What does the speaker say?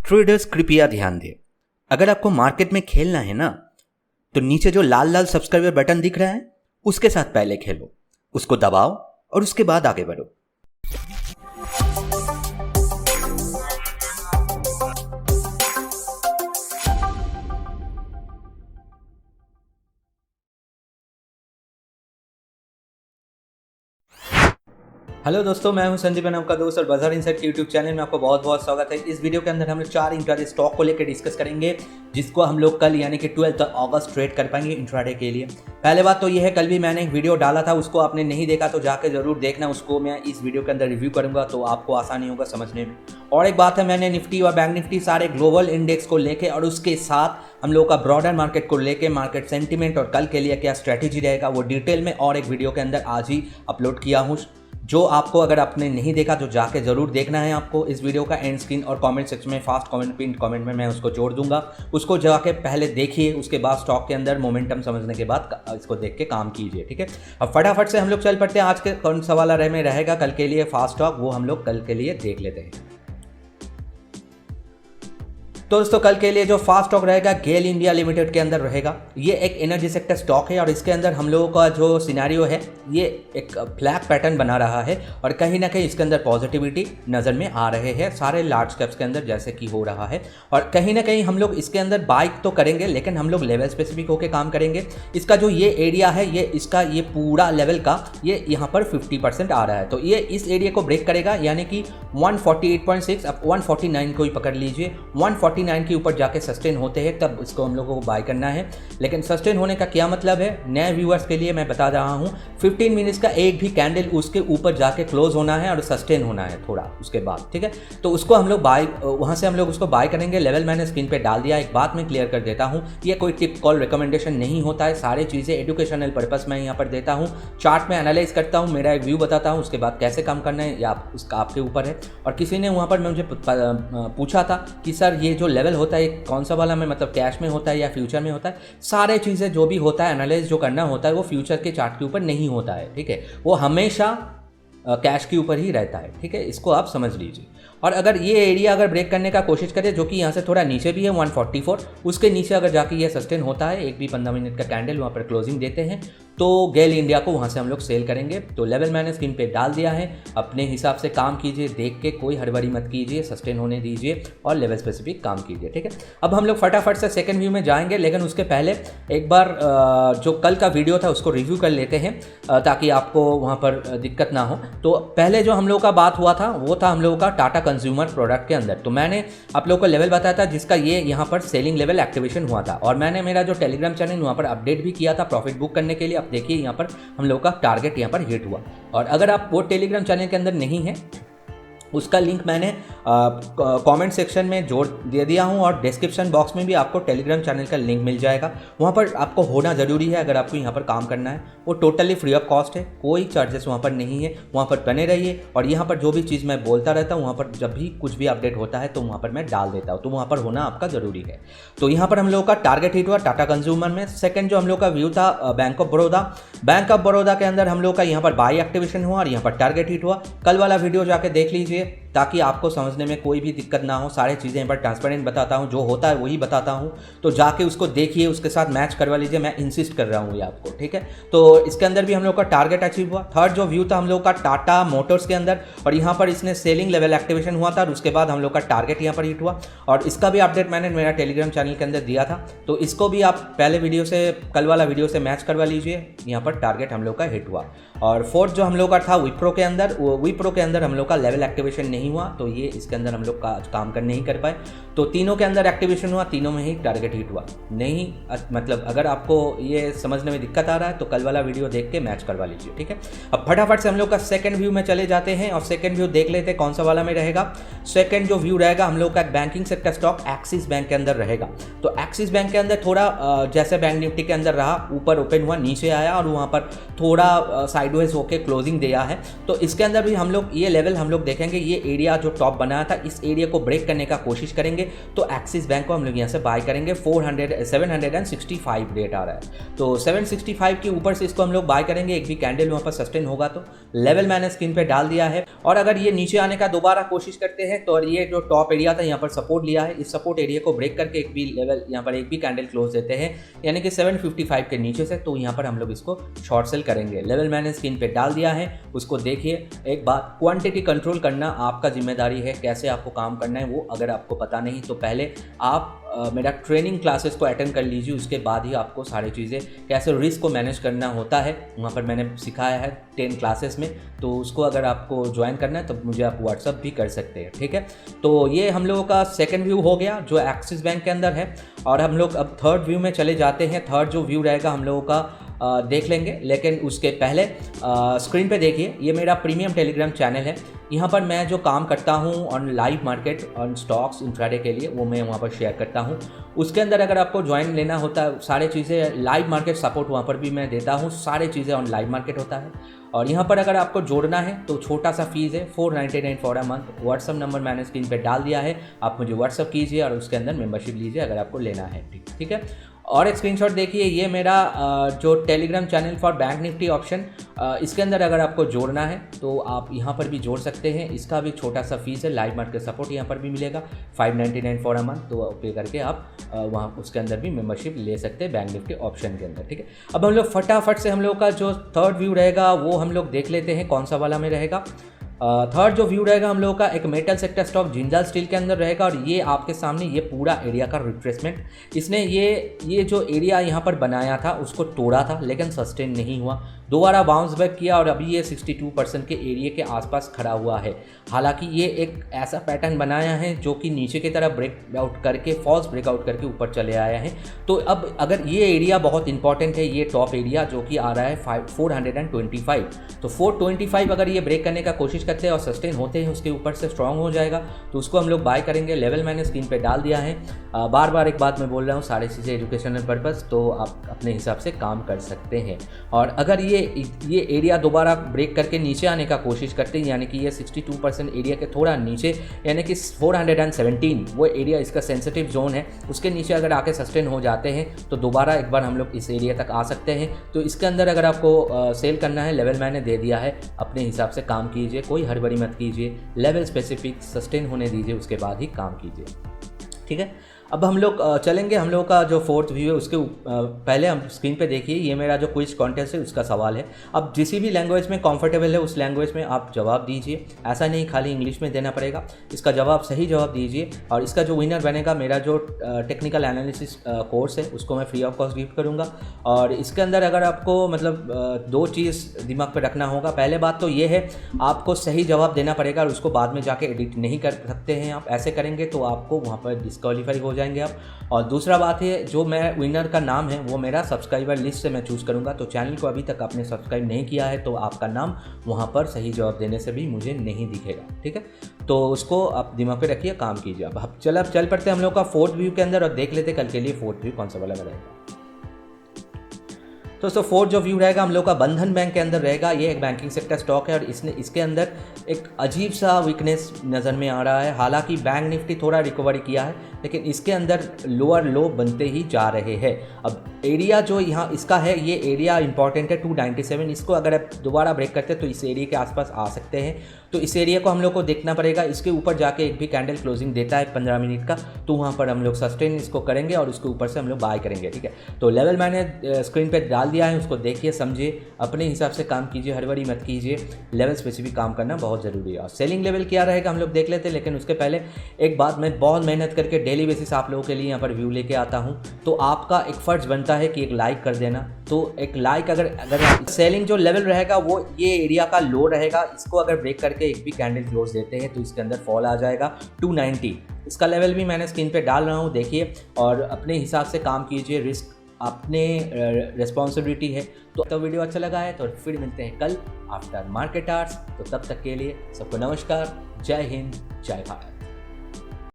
Traders कृपया ध्यान दें। अगर आपको मार्केट में खेलना है ना, तो नीचे जो लाल लाल सब्सक्राइबर बटन दिख रहा है उसके साथ पहले खेलो, उसको दबाओ और उसके बाद आगे बढ़ो। हेलो दोस्तों, मैं हूं संजीव, आपका दोस्त, और बाजार इनसाइट के यूट्यूब चैनल में आपको बहुत बहुत स्वागत है। इस वीडियो के अंदर हम लोग 4 इंट्राडे स्टॉक को लेकर डिस्कस करेंगे, जिसको हम लोग कल यानी कि 12 अगस्त ट्रेड कर पाएंगे इंट्राडे के लिए। पहले बात तो ये है, कल भी मैंने एक वीडियो डाला था, उसको आपने नहीं देखा तो जाकर जरूर देखना, उसको मैं इस वीडियो के अंदर रिव्यू करूंगा तो आपको आसानी होगा समझने में। और एक बात है, मैंने निफ्टी और बैंक निफ्टी सारे ग्लोबल इंडेक्स को लेके और उसके साथ हम लोग का ब्रॉडर मार्केट को लेके मार्केट सेंटीमेंट और कल के लिए क्या स्ट्रैटेजी रहेगा वो डिटेल में और एक वीडियो के अंदर आज ही अपलोड किया हूँ, जो आपको अगर आपने नहीं देखा तो जाके ज़रूर देखना है। आपको इस वीडियो का एंड स्क्रीन और कमेंट सेक्शन में फास्ट कमेंट पिन कमेंट में मैं उसको जोड़ दूंगा, उसको जाके पहले देखिए, उसके बाद स्टॉक के अंदर मोमेंटम समझने के बाद इसको देख के काम कीजिए, ठीक है। अब फटाफट से हम लोग चल पड़ते हैं। आज के कौन सा वाला में रहेगा कल के लिए फास्ट स्टॉक, वो हम लोग कल के लिए देख लेते हैं। तो दोस्तों, कल के लिए जो फास्ट स्टॉक रहेगा गेल इंडिया लिमिटेड के अंदर रहेगा। ये एक एनर्जी सेक्टर स्टॉक है और इसके अंदर हम लोगों का जो सिनेरियो है, ये एक फ्लैग पैटर्न बना रहा है और कहीं ना कहीं इसके अंदर पॉजिटिविटी नज़र में आ रहे हैं सारे लार्ज कैप्स के अंदर, जैसे कि हो रहा है। और कहीं ना कहीं हम लोग इसके अंदर बाइक तो करेंगे, लेकिन हम लोग लेवल स्पेसिफिक होकर काम करेंगे। इसका जो ये एरिया है, ये इसका ये पूरा लेवल का ये यहाँ पर 50% आ रहा है, तो ये इस एरिया को ब्रेक करेगा, यानी कि 148.6, अब 149 को ही पकड़ लीजिए। 149 के ऊपर जाके सस्टेन होते हैं तब इसको हम लोगों को बाय करना है। लेकिन सस्टेन होने का क्या मतलब है, नए व्यूअर्स के लिए मैं बता रहा हूं, 15 मिनट्स का एक भी कैंडल उसके ऊपर जाके क्लोज होना है और सस्टेन होना है थोड़ा उसके बाद, ठीक है। तो उसको हम लोग बाय, वहां से हम लोग उसको बाय करेंगे। लेवल मैंने स्क्रीन पे डाल दिया। एक बात मैं क्लियर कर देता हूं, ये कोई टिप कॉल रिकमेंडेशन नहीं होता है, सारी चीज़ें एजुकेशनल पर्पस में यहाँ पर देता हूँ। चार्ट में एनालाइज करता हूँ, मेरा एक व्यू बताता हूँ, उसके बाद कैसे काम करना है या उसका आपके ऊपर है। और किसी ने वहाँ पर मुझे पूछा था कि सर ये जो लेवल होता है कौन सा वाला में, मतलब कैश में होता है या फ्यूचर में होता है। सारे चीज़ें जो भी होता है एनालाइज जो करना होता है वो फ्यूचर के चार्ट के ऊपर नहीं होता है, ठीक है। वो हमेशा कैश के ऊपर ही रहता है, ठीक है। इसको आप समझ लीजिए। और अगर ये एरिया अगर ब्रेक करने का कोशिश करें, जो कि यहाँ से थोड़ा नीचे भी है 144, उसके नीचे अगर जाके ये सस्टेन होता है, एक भी 15 मिनट का कैंडल वहाँ पर क्लोजिंग देते हैं, तो गेल इंडिया को वहाँ से हम लोग सेल करेंगे। तो लेवल मैंने स्क्रीन पे डाल दिया है, अपने हिसाब से काम कीजिए, देख के कोई हड़बड़ी मत कीजिए, सस्टेन होने दीजिए और लेवल स्पेसिफिक काम कीजिए, ठीक है। अब हम लोग फटाफट से सेकंड व्यू में जाएंगे, लेकिन उसके पहले एक बार जो कल का वीडियो था उसको रिव्यू कर लेते हैं, ताकि आपको वहाँ पर दिक्कत ना हो। तो पहले जो हम लोग का बात हुआ था वो था हम लोगों का टाटा कंज्यूमर प्रोडक्ट के अंदर। तो मैंने आप लोगों को लेवल बताया था जिसका ये यहाँ पर सेलिंग लेवल एक्टिवेशन हुआ था, और मैंने मेरा जो टेलीग्राम चैनल वहाँ पर अपडेट भी किया था प्रॉफिट बुक करने के लिए। अब देखिए यहाँ पर हम लोग का टारगेट यहाँ पर हिट हुआ। और अगर आप वो टेलीग्राम चैनल के अंदर नहीं है, उसका लिंक मैंने कमेंट सेक्शन में जोड़ दे दिया हूं, और डिस्क्रिप्शन बॉक्स में भी आपको टेलीग्राम चैनल का लिंक मिल जाएगा। वहां पर आपको होना ज़रूरी है अगर आपको यहां पर काम करना है। वो टोटली फ्री ऑफ कॉस्ट है, कोई चार्जेस वहां पर नहीं है। वहां पर बने रहिए, और यहां पर जो भी चीज़ मैं बोलता रहता हूं, वहां पर जब भी कुछ भी अपडेट होता है तो वहां पर मैं डाल देता हूँ, तो वहां पर होना आपका ज़रूरी है। तो यहाँ पर हम लोग का टारगेट हिट हुआ टाटा कंज्यूमर में। सेकेंड जो हम लोग का व्यू था bank of Baroda. Bank of Baroda के अंदर हम लोग का यहाँ पर बाई एक्टिवेशन हुआ और यहाँ पर टारगेट हिट हुआ। कल वाला वीडियो जाके देख लीजिए ताकि आपको समझने में कोई भी दिक्कत ना हो। सारी चीज़ें यहाँ पर ट्रांसपेरेंट बताता हूँ, जो होता है वही बताता हूँ, तो जाके उसको देखिए, उसके साथ मैच करवा लीजिए। मैं इंसिस्ट कर रहा हूँ ये आपको, ठीक है। तो इसके अंदर भी हम लोग का टारगेट अचीव हुआ। थर्ड जो व्यू था हम लोग का टाटा मोटर्स के अंदर, और यहाँ पर इसने सेलिंग लेवल एक्टिवेशन हुआ था और उसके बाद हम लोग का टारगेट यहाँ पर हिट हुआ, और इसका भी अपडेट मैंने मेरा टेलीग्राम चैनल के अंदर दिया था। तो इसको भी आप पहले वीडियो से, कल वाला वीडियो से मैच करवा लीजिए। यहाँ पर टारगेट हम लोग का हिट हुआ। और फोर्थ जो हम लोग का था विप्रो के अंदर, विप्रो के अंदर हम लोग का लेवल एक्टिवेशन नहीं हुआ, तो ये इसके अंदर हम लोग का काम कर नहीं कर पाए। तो तीनों के अंदर एक्टिवेशन हुआ, तीनों में ही टारगेट हिट हुआ। नहीं मतलब अगर आपको ये समझने में दिक्कत आ रहा है तो कल वाला वीडियो देख के मैच करवा लीजिए, ठीक है। अब फटाफट से हम लोग का सेकंड व्यू में चले जाते हैं और सेकंड व्यू देख लेते हैं कौन सा वाला में रहेगा। सेकंड जो व्यू रहेगा हम लोग का banking sector stock axis bank के अंदर रहेगा। तो एक्सिस बैंक के अंदर थोड़ा जैसे बैंक निफ्टी के अंदर रहा, ऊपर ओपन हुआ, नीचे आया और वहाँ पर थोड़ा साइडवेज होके क्लोजिंग दिया है। तो इसके अंदर भी हम लोग ये लेवल हम लोग देखेंगे, ये एरिया जो टॉप बनाया था इस एरिया को ब्रेक करने का कोशिश करेंगे तो एक्सिस बैंक को हम लोग यहाँ से बाय करेंगे। 765 रेट आ रहा है, तो 765 के ऊपर से इसको हम लोग बाय करेंगे। एक भी कैंडल वहाँ पर सस्टेन होगा तो लेवल मैंने स्क्रीन पे डाल दिया है। और अगर ये नीचे आने का दोबारा कोशिश करते हैं तो ये जो टॉप एरिया था यहाँ पर सपोर्ट लिया है, इस सपोर्ट एरिया को ब्रेक करके एक भी लेवल यहाँ पर एक भी कैंडल क्लोज देते हैं यानी कि 755 के नीचे से, तो यहाँ पर हम लोग इसको शॉर्ट सेल करेंगे। लेवल मैंने स्क्रीन पे डाल दिया है, उसको देखिए। एक बात, क्वांटिटी कंट्रोल करना आपका जिम्मेदारी है, कैसे आपको काम करना है वो अगर आपको पता नहीं तो पहले आप मेरा ट्रेनिंग क्लासेस को अटेंड कर लीजिए, उसके बाद ही आपको सारी चीज़ें कैसे रिस्क को मैनेज करना होता है वहाँ पर मैंने सिखाया है 10 क्लासेस में। तो उसको अगर आपको ज्वाइन करना है तो मुझे आप व्हाट्सअप भी कर सकते हैं, ठीक है। तो ये हम लोगों का सेकंड व्यू हो गया जो एक्सिस बैंक के अंदर है। और हम लोग अब थर्ड व्यू में चले जाते हैं। थर्ड जो व्यू रहेगा हम लोगों का देख लेंगे, लेकिन उसके पहले स्क्रीन पे देखिए, ये मेरा प्रीमियम टेलीग्राम चैनल है। यहाँ पर मैं जो काम करता हूँ on live market, on stocks intraday के लिए, वो मैं वहाँ पर शेयर करता हूँ। उसके अंदर अगर आपको ज्वाइन लेना होता है, सारे चीज़ें लाइव मार्केट सपोर्ट वहाँ पर भी मैं देता हूँ, सारे चीज़ें ऑन लाइव मार्केट होता है। और यहाँ पर अगर आपको जोड़ना है तो छोटा सा फीस है 499 for a month. WhatsApp number मैंने स्क्रीन पे डाल दिया है, आप मुझे व्हाट्सअप कीजिए और उसके अंदर मेंबरशिप लीजिए अगर आपको लेना है, ठीक है। और एक स्क्रीनशॉट देखिए, ये मेरा जो Telegram channel for bank Nifty option, इसके अंदर अगर आपको जोड़ना है तो आप यहाँ पर भी जोड़ सकते हैं। इसका भी छोटा सा फीस है, लाइव मार्केट सपोर्ट यहाँ पर भी मिलेगा 599 फॉर अ मंथ। तो पे करके आप वहाँ उसके अंदर भी मेंबरशिप ले सकते हैं बैंक निफ्टी ऑप्शन के अंदर, ठीक है। अब हम लोग फटाफट से हम लोग का जो थर्ड व्यू रहेगा वो हम लोग देख लेते हैं कौन सा वाला में रहेगा। थर्ड जो व्यू रहेगा हम लोगों का एक metal sector stock Jindal steel के अंदर रहेगा। और ये आपके सामने ये पूरा एरिया का रिट्रेसमेंट, इसने ये जो एरिया यहाँ पर बनाया था उसको तोड़ा था लेकिन सस्टेन नहीं हुआ, दोबारा बाउंस बैक किया और अभी ये 62% के एरिया के आसपास खड़ा हुआ है। हालांकि ये एक ऐसा पैटर्न बनाया है जो कि नीचे की तरफ ब्रेकआउट करके, फॉल्स ब्रेकआउट करके ऊपर चले आया है। तो अब अगर ये एरिया बहुत इंपॉर्टेंट है, ये टॉप एरिया जो कि आ रहा है 425, तो 425 अगर ये ब्रेक करने का कोशिश करते हैं और सस्टेन होते हैं उसके ऊपर से स्ट्रांग हो जाएगा तो उसको हम लोग बाय करेंगे। लेवल मैंने स्क्रीन पे डाल दिया है। बार बार एक बात मैं बोल रहा हूँ, सारी चीज़ें एजुकेशनल पर्पस, तो आप अपने हिसाब से काम कर सकते हैं। और अगर ये एरिया दोबारा ब्रेक करके नीचे आने का कोशिश करते हैं, यानी कि ये 62% एरिया के थोड़ा नीचे, यानी कि 417 वो एरिया इसका सेंसिटिव जोन है, उसके नीचे अगर आके सस्टेन हो जाते हैं तो दोबारा एक बार हम लोग इस एरिया तक आ सकते हैं। तो इसके अंदर अगर आपको सेल करना है, लेवल मैंने दे दिया है, अपने हिसाब से काम कीजिए, कोई हड़बड़ी मत कीजिए, लेवल स्पेसिफिक सस्टेन होने दीजिए, उसके बाद ही काम कीजिए, ठीक है। अब हम लोग चलेंगे, हम लोग का जो फोर्थ व्यू है उसके पहले हम स्क्रीन पे देखिए, ये मेरा जो क्विज कॉन्टेस्ट है उसका सवाल है। अब जिस भी लैंग्वेज में कंफर्टेबल है उस लैंग्वेज में आप जवाब दीजिए, ऐसा नहीं खाली इंग्लिश में देना पड़ेगा, इसका जवाब सही जवाब दीजिए। और इसका जो विनर बनेगा, मेरा जो टेक्निकल एनालिसिस कोर्स है उसको मैं फ्री ऑफ कॉस्ट गिफ्ट करूँगा। और इसके अंदर अगर आपको मतलब दो चीज़ दिमाग पर रखना होगा, पहले बात तो ये है आपको सही जवाब देना पड़ेगा और उसको बाद में जाके एडिट नहीं कर सकते हैं आप, ऐसे करेंगे तो आपको वहाँ पर डिस्क्वालीफाई हो जाएंगे आप। और दूसरा बात है, जो मैं विनर का नाम है वो मेरा सब्सक्राइबर लिस्ट से मैं चूज़ करूंगा, तो चैनल को अभी तक आपने सब्सक्राइब नहीं किया है तो आपका नाम वहां पर सही जवाब देने से भी मुझे नहीं दिखेगा, ठीक है। तो उसको आप दिमाग पे रखिए, काम कीजिए। अब चल पड़ते हैं हम लोग का फोर्थ व्यू के अंदर और देख लेते कल के लिए फोर्थ व्यू कौन सा वाला रहेगा। तो फोर्थ जो व्यू रहेगा हम लोग का बंधन बैंक के अंदर रहेगा। ये एक बैंकिंग सेक्टर स्टॉक है और इसके अंदर एक अजीब सा वीकनेस नज़र में आ रहा है। हालांकि बैंक निफ्टी थोड़ा रिकवरी किया है लेकिन इसके अंदर लोअर लो बनते ही जा रहे हैं। अब एरिया जो यहाँ इसका है, ये एरिया इंपॉर्टेंट है 297, इसको अगर आप दोबारा ब्रेक करते हैं तो इस एरिया के आसपास आ सकते हैं। तो इस एरिया को हम लोग को देखना पड़ेगा, इसके ऊपर जाके एक भी कैंडल क्लोजिंग देता है 15 मिनट का तो वहाँ पर हम लोग सस्टेन इसको करेंगे और उसके ऊपर से हम लोग बाय करेंगे, ठीक है। तो लेवल मैंने स्क्रीन पर डाल दिया है, उसको देखिए, समझिए, अपने हिसाब से काम कीजिए, हड़बड़ी मत कीजिए, लेवल स्पेसिफिक काम करना बहुत ज़रूरी है। और सेलिंग लेवल क्या रहेगा हम लोग देख लेते हैं, लेकिन उसके पहले एक बात, मैं बहुत मेहनत करके डेली बेसिस आप लोगों के लिए यहाँ पर व्यू लेके आता हूँ, तो आपका एक फ़र्ज बनता है कि एक लाइक कर देना। तो एक लाइक अगर सेलिंग जो लेवल रहेगा वो ये एरिया का लो रहेगा, इसको अगर ब्रेक करके एक भी कैंडल क्लोज देते हैं तो इसके अंदर फॉल आ जाएगा 290। इसका लेवल भी मैंने स्क्रीन पे डाल रहा हूँ, देखिए, और अपने हिसाब से काम कीजिए, रिस्क अपने रिस्पॉन्सिबिलिटी है। तो वीडियो अच्छा लगा है तो फिर मिलते हैं कल आफ्टर मार्केट आवर्स। तो तब तक के लिए सबको नमस्कार, जय हिंद, जय भारत।